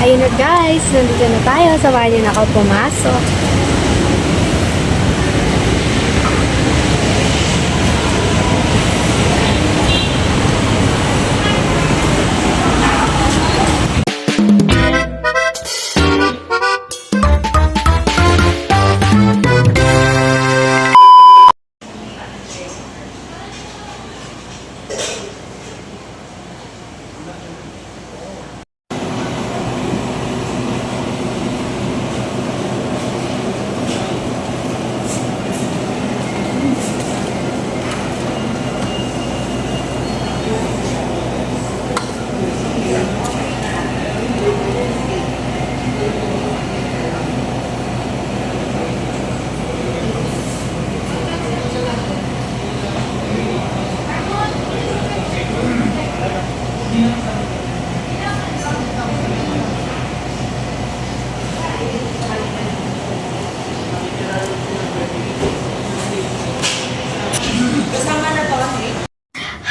Ayun na guys, nandito na tayo. Samahan niyo na ako pumasok.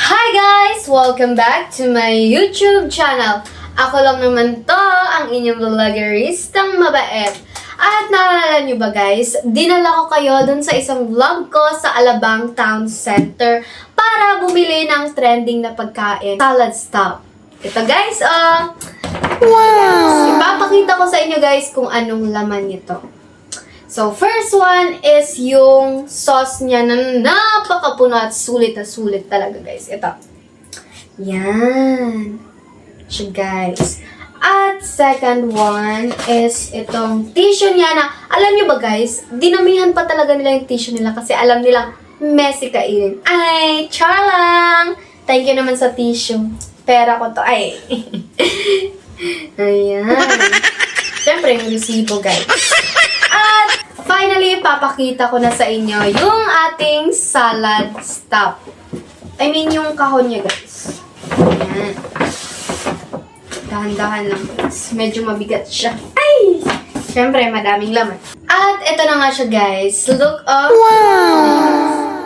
Hi guys! Welcome back to my YouTube channel. Ako lang naman to, ang inyong vloggeristang mabait. At naalala nyo ba guys, dinala ko kayo dun sa isang vlog ko sa Alabang Town Center para bumili ng trending na pagkain, salad stop. Ito guys, wow! Ipapakita ko sa inyo guys kung anong laman nito. So, first one is yung sauce niya na napakapuno at sulit na sulit talaga, guys. Ito. Yan. Siya, guys. At second one is itong tissue niya na, alam niyo ba, guys, dinamihan pa talaga nila yung tissue nila kasi alam nilang messy kainin. Ay, char lang! Thank you naman sa tissue. Pera ko to. Ay. Ayan. Siyempre, yung resibo, guys. At finally, papakita ko na sa inyo yung ating salad stop. I mean, yung kahon niya, guys. Ayan. Dahan-dahan lang, guys. Medyo mabigat siya. Ay! Siyempre, madaming laman. At ito na nga siya, guys. Look up. Wow!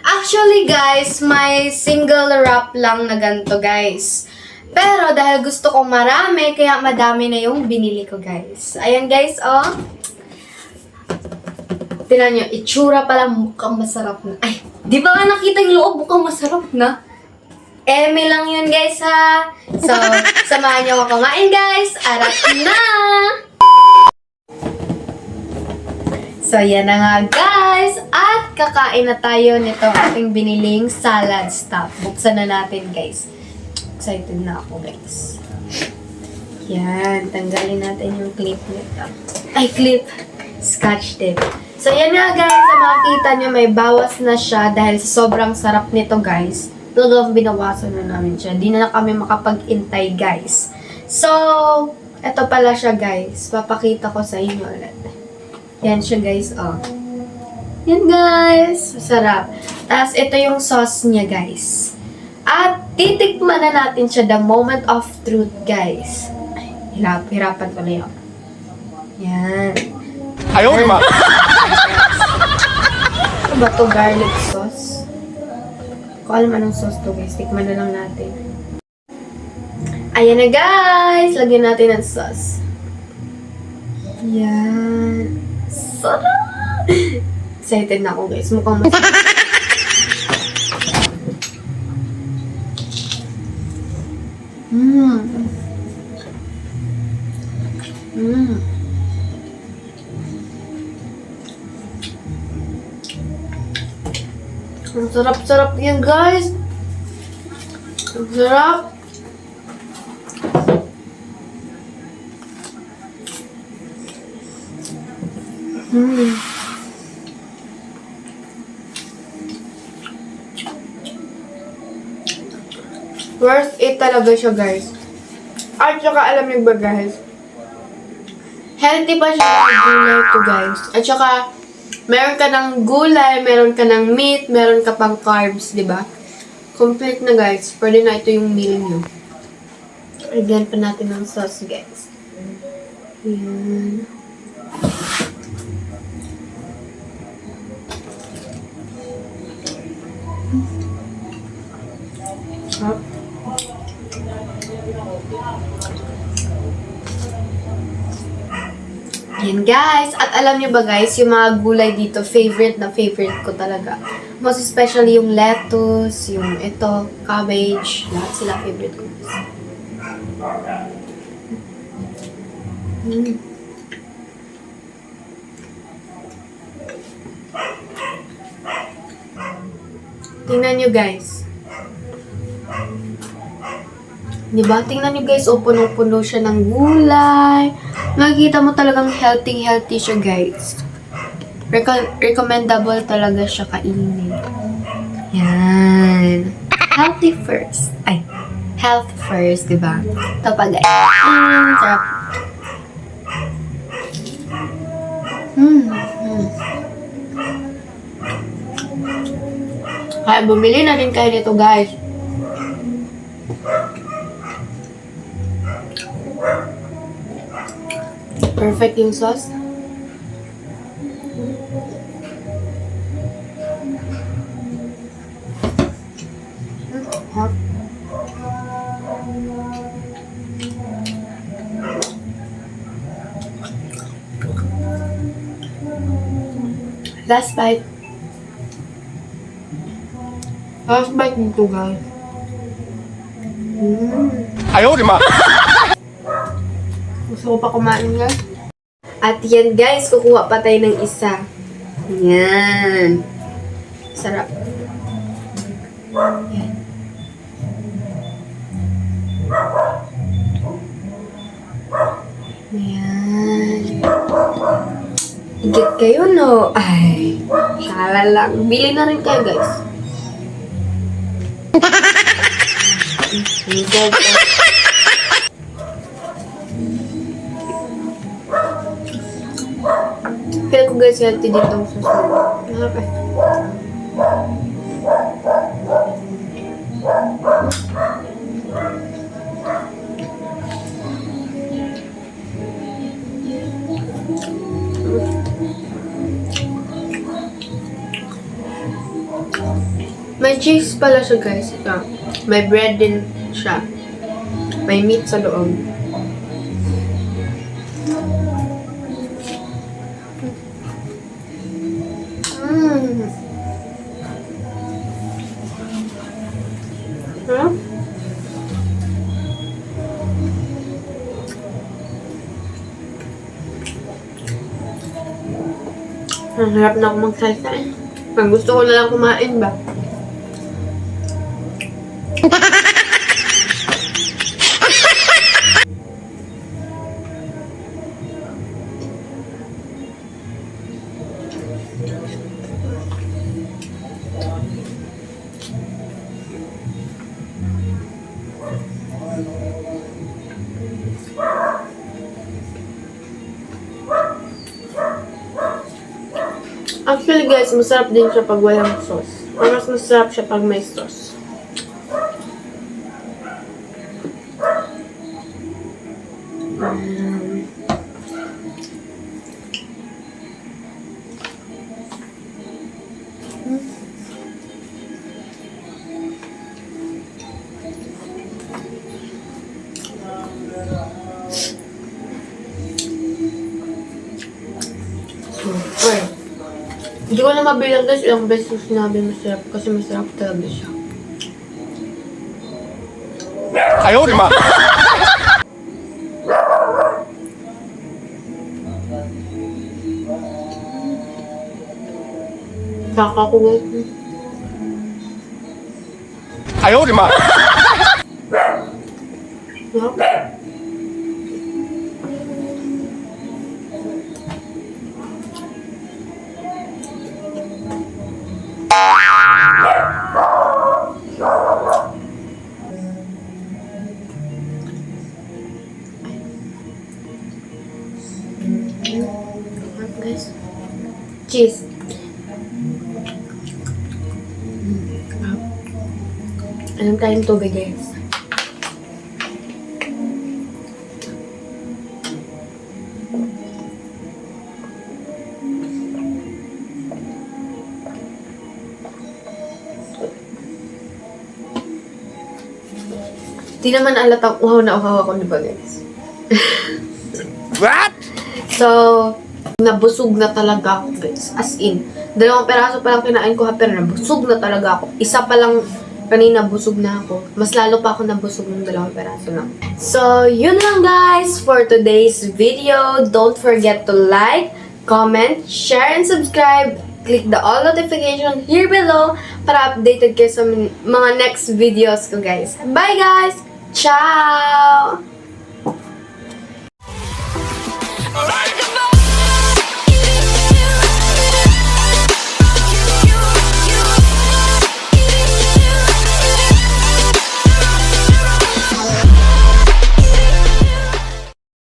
Actually, guys, may single wrap lang na ganito, guys. Pero dahil gusto ko marami, kaya madami na yung binili ko, guys. Ayan, guys, oh. Tingnan nyo, itsura pala mukhang masarap na. Ay, di ba nga nakita yung loob mukhang masarap na? Eme lang yun, guys, ha? So, samahan nyo ako kumain, guys. Arat na! So, yan na nga, guys. At kakain na tayo nito ating biniling salad stop. Buksan na natin, guys. Excited na ako, guys. Yan. Tanggalin natin yung clip nito. Ay, clip. Scotch tape. So, yan nga, guys. Sa makikita nyo, may bawas na siya dahil sa sobrang sarap nito, guys. Talagang binawasan na namin siya. Di na kami makapag-intay, guys. So, eto pala siya, guys. Papakita ko sa inyo ulit. Yan siya, guys. Oh. Yan, guys. Masarap. Tapos, ito yung sauce niya, guys. At titikman na natin siya, the moment of truth, guys. Ay, hirapan ko na yun. Yan. Ayaw naman. Ano ba to? Garlic sauce? Kung alam anong sauce to, guys. Tikman na lang natin. Ayan na, guys. Lagyan natin ng sauce. Yan. Sarap! Excited na ako, guys. Mukhang masarap. Ang sarap-sarap yan, guys. Ang sarap. Worth it talaga siya, guys. At saka, alam niyo ba, guys? Healthy pa siya sa gulay to, guys. At saka, meron ka ng gulay, meron ka ng meat, meron ka pang carbs, di ba? Complete na, guys. Pwede na ito yung meal nyo. Lagyan pa natin ng sauce, guys. Ayan. Sarap. Yan guys. At alam niyo ba guys, yung mga gulay dito, favorite na favorite ko talaga. Most especially yung lettuce, yung ito, cabbage. Lahat sila favorite ko. Tingnan nyo guys. Diba? Tingnan nyo guys, punong-puno siya ng gulay. Makikita mo talagang healthy siya guys. Recommendable talaga siya kainin. Yan. Healthy first. Ay, health first, diba? Ito pa guys. Sarap. Kaya bumili na rin kayo nito guys. Perfect yung sauce. Hot. Last bite. Last bite nito guys. Ayaw, di ma! Gusto ko pa kumain guys. At yan guys, kukuha pa tayo ng isa. Yan. Sarap. Yan. Yan. Higit kayo no? Ay, shala lang. Bili na rin kayo guys. Feel ko guys, healthy dito ang susunod. Okay. May cheese pala siya guys. Ito. May bread din siya. May meat sa loob. Huh? Ang harap na ako magsalita eh. Pag gusto ko na lang kumain ba? Actually guys, masarap din siya pag walang sauce. Or mas masarap siya pag may sauce. Okay. Hindi ko na mabilang guys, ilang beses ko sinabi masarap kasi masarap talaga siya. Ayaw, di ma! Kaka ko guys. Ayaw, di ma! Sarap. Guys. Cheese. Alam tayong tubig guys. Di naman alatang uhaw na uhaw ako, di ba guys? What? So, nabusog na talaga ako, guys. As in, 2 peraso pa lang kinain ko ha, pero nabusog na talaga ako. Isa pa lang kanina busog na ako. Mas lalo pa ako nabusog ng 2 peraso lang. So, yun lang guys for today's video. Don't forget to like, comment, share, and subscribe. Click the all notification here below para updated kayo sa mga next videos ko, guys. Bye, guys! Ciao! Alright.